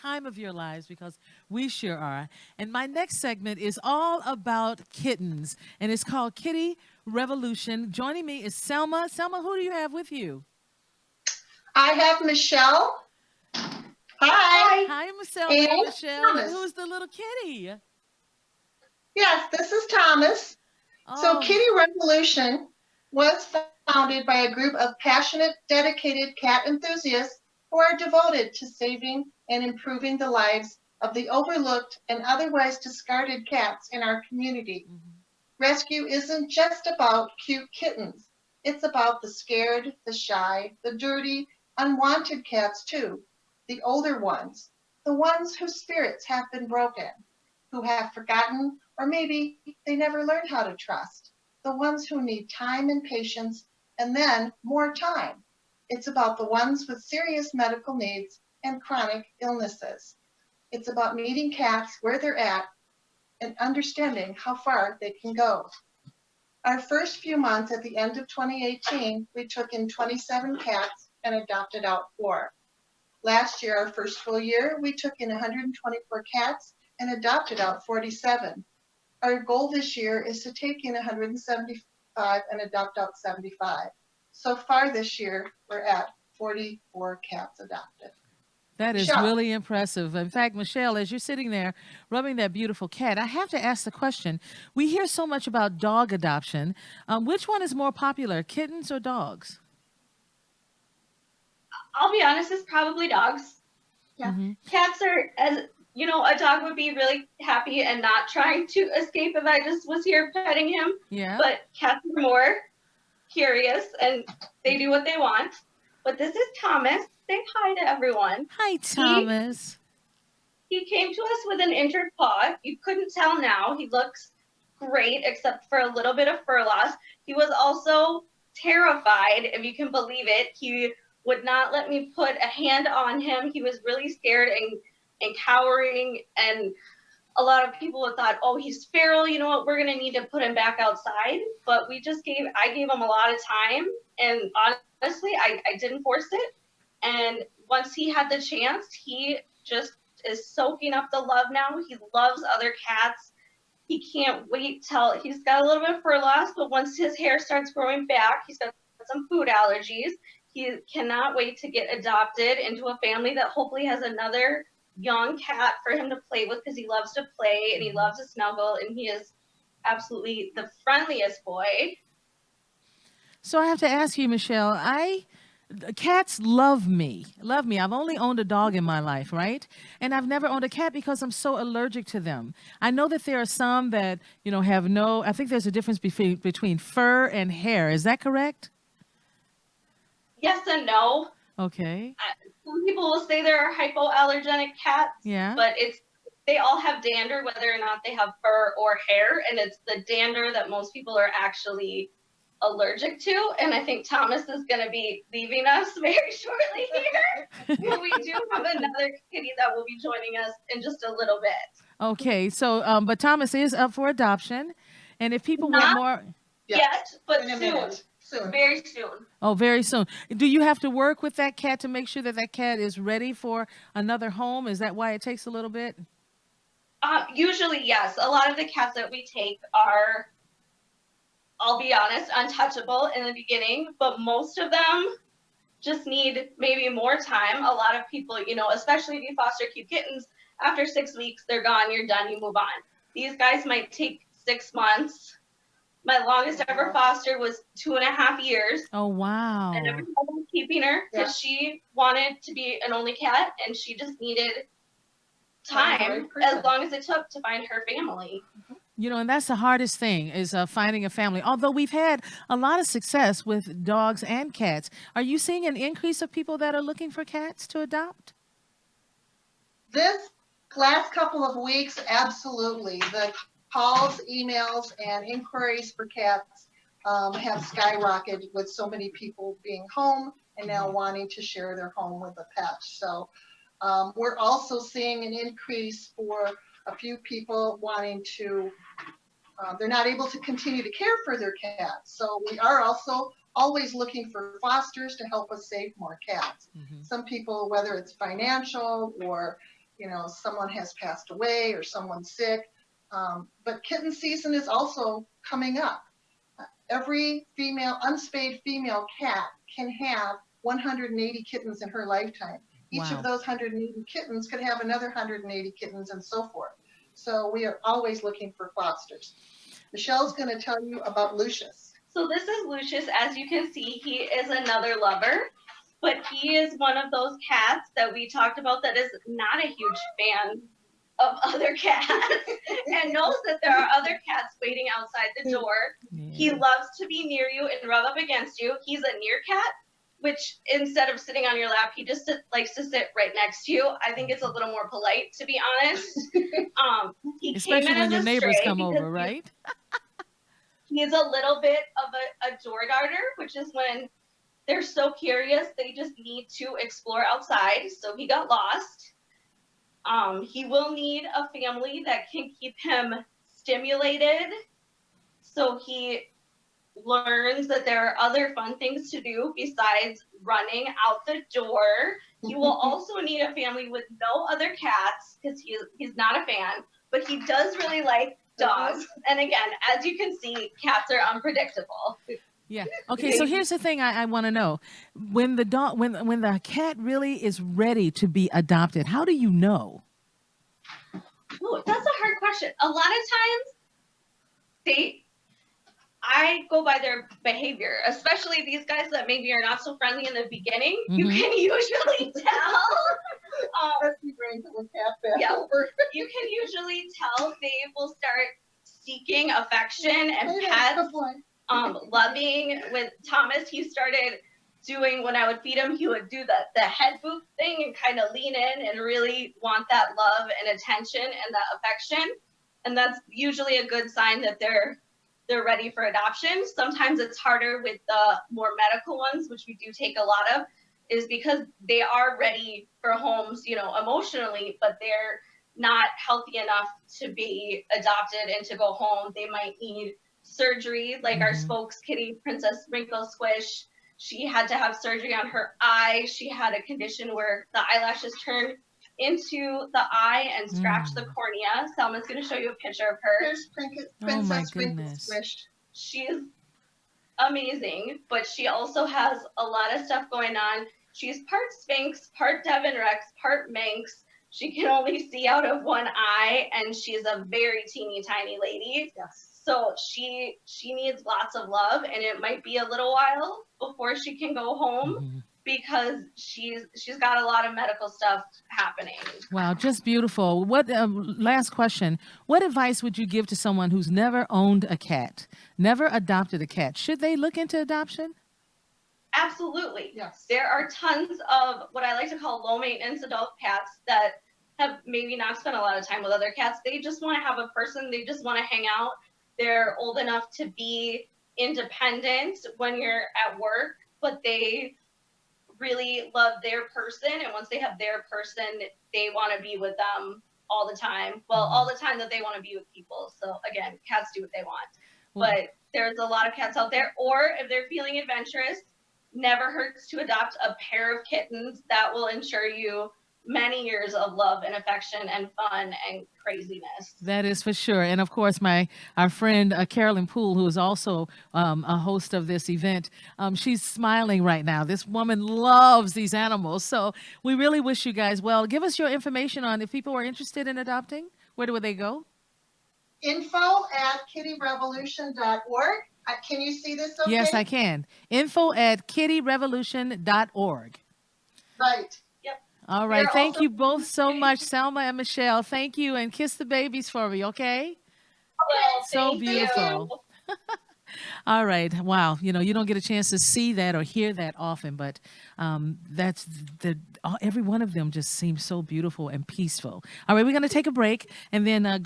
time of your lives because we sure are. And my next segment is all about kittens, and it's called Kitty Revolution. Joining me is Selma. Selma, who do you have with you? I have Michelle. Hi. Hi. Hi, Selma and And Michelle. And Thomas. who's the little kitty? Yes, this is Thomas. So Oh, Kitty Revolution was founded by a group of passionate, dedicated cat enthusiasts who are devoted to saving and improving the lives of the overlooked and otherwise discarded cats in our community. mhm. Rescue isn't just about cute kittens. It's about the scared, the shy, the dirty, unwanted cats too. The older ones, the ones whose spirits have been broken, who have forgotten, or maybe they never learned how to trust. The ones who need time and patience, and then more time. It's about the ones with serious medical needs and chronic illnesses. It's about meeting cats where they're at and understanding how far they can go. Our first few months at the end of 2018, we took in 27 cats and adopted out 4. Last year, our first full year, we took in 124 cats and adopted out 47. Our goal this year is to take in 175 and adopt out 75. So far this year, we're at 44 cats adopted. That is Michelle, really impressive. In fact, Michelle, as you're sitting there rubbing that beautiful cat, I have to ask the question. We hear so much about dog adoption. Which one is more popular, kittens or dogs? I'll be honest, it's probably dogs. Yeah. Hmm. Cats are, as you know, a dog would be really happy and not trying to escape if I just was here petting him. Yeah. But cats are more curious and they do what they want. But this is Thomas. Say hi to everyone. Hi, He Thomas. he came to us with an injured paw. You couldn't tell now. He looks great except for a little bit of fur loss. He was also terrified, if you can believe it. He would not let me put a hand on him. He was really scared and cowering, and a lot of people had thought, oh, he's feral, you know what, we're gonna need to put him back outside. But I gave him a lot of time, and honestly, I didn't force it. And once he had the chance, he just is soaking up the love now. He loves other cats. He can't wait till he's got a little bit of fur loss, but once his hair starts growing back, he's got some food allergies. He cannot wait to get adopted into a family that hopefully has another young cat for him to play with because he loves to play and he Mhm. loves to snuggle and he is absolutely the friendliest boy. So I have to ask you, Michelle, cats love me. Love me. I've only owned a dog in my life, right? And I've never owned a cat because I'm so allergic to them. I know that there are some that, have no, I think there's a difference between fur and hair. Is that correct? Yes and no. Okay. Some people will say there are hypoallergenic cats, Yeah. but they all have dander, whether or not they have fur or hair, and it's the dander that most people are actually allergic to. And I think Thomas is going to be leaving us very shortly here. But we do have another kitty that will be joining us in just a little bit. Okay. So, but Thomas is up for adoption. And if people want Not more, yeah, yet, but in a soon. minute, soon. Very soon. oh, very soon. Do you have to work with that cat to make sure that that cat is ready for another home? Is that why it takes a little bit? Usually, yes. A lot of the cats that we take are, I'll be honest, untouchable in the beginning, but most of them just need maybe more time. A lot of people, especially if you foster cute kittens, after 6 weeks, they're gone, you're done, you move on. These guys might take 6 months. My longest ever foster was 2.5 years. Oh, And wow. every time I was keeping her Yeah. because she wanted to be an only cat and she just needed Find the right time person. as long as it took to find her family. And that's the hardest thing is finding a family. Although we've had a lot of success with dogs and cats. Are you seeing an increase of people that are looking for cats to adopt? This last couple of weeks, absolutely. The calls, emails, and inquiries for cats have skyrocketed with so many people being home and now wanting to share their home with a pet. So we're also seeing an increase for a few people wanting to, they're not able to continue to care for their cats. So we are also always looking for fosters to help us save more cats. Hmm. Some people, whether it's financial or someone has passed away or someone's sick. But kitten season is also coming up. Every unspayed female cat can have 180 kittens in her lifetime. Each of Wow. those 180 kittens could have another 180 kittens and so forth. So we are always looking for fosters. Michelle's going to tell you about Lucius. So this is Lucius. As you can see, he is another lover, but he is one of those cats that we talked about that is not a huge fan of other cats and knows that there are other cats waiting outside the door. He Yeah. loves to be near you and rub up against you. He's a near cat, which instead of sitting on your lap, he just likes to sit right next to you. I think it's a little more polite, to be honest. He Especially came in when as your a neighbors stray come because over, right? he's a little bit of a door darter, which is when they're so curious they just need to explore outside. So he got lost. He will need a family that can keep him stimulated, so he learns that there are other fun things to do besides running out the door. He will also need a family with no other cats because he's not a fan, but he does really like dogs. And again, as you can see, cats are unpredictable. Yeah. Okay. So here's the thing I want to know: when the dog, when the cat really is ready to be adopted, how do you know? Ooh, that's a hard question. A lot of times I go by their behavior, especially these guys that maybe are not so friendly in the beginning. You can usually tell. Yeah, you can usually tell they will start seeking affection and pets. Loving. With Thomas, he started doing, when I would feed him, he would do the head boop thing and kind of lean in and really want that love and attention and that affection. And that's usually a good sign that they're ready for adoption. Sometimes it's harder with the more medical ones, which we do take a lot of, is because they are ready for homes, emotionally, but they're not healthy enough to be adopted and to go home. They might need surgery, like our spokes kitty, Princess Wrinkle Squish. She had to have surgery on her eye. She had a condition where the eyelashes turned into the eye and scratch the cornea. Selma's going to show you a picture of her. Here's Princess Wrinkle Squish. She's amazing, but she also has a lot of stuff going on. She's part Sphynx, part Devon Rex, part Manx. She can only see out of one eye, and she's a very teeny tiny lady. Yes. So she needs lots of love, and it might be a little while before she can go home because she's got a lot of medical stuff happening. Wow, just beautiful. What last question? What advice would you give to someone who's never owned a cat, never adopted a cat? Should they look into adoption? Absolutely. Yes. There are tons of what I like to call low maintenance adult cats that have maybe not spent a lot of time with other cats. They just want to have a person. They just want to hang out. They're old enough to be independent when you're at work, but they really love their person. And once they have their person, they want to be with them all the time. Well, all the time that they want to be with people. So again, cats do what they want. But there's a lot of cats out there. Or if they're feeling adventurous, never hurts to adopt a pair of kittens. That will ensure you many years of love and affection and fun and craziness. That is for sure. And of course, our friend Carolyn Poole, who is also a host of this event, she's smiling right now. This woman loves these animals. So we really wish you guys well. Give us your information on if people are interested in adopting. Where do they go? info@kittyrevolution.org. Can you see this okay? Yes, I can. info@kittyrevolution.org. Right. All right. Thank you both so much, Selma and Michelle. Thank you. And kiss the babies for me, okay? Well, So beautiful. All right. Wow. You don't get a chance to see that or hear that often, but that's every one of them just seems so beautiful and peaceful. All right. We're going to take a break and then go.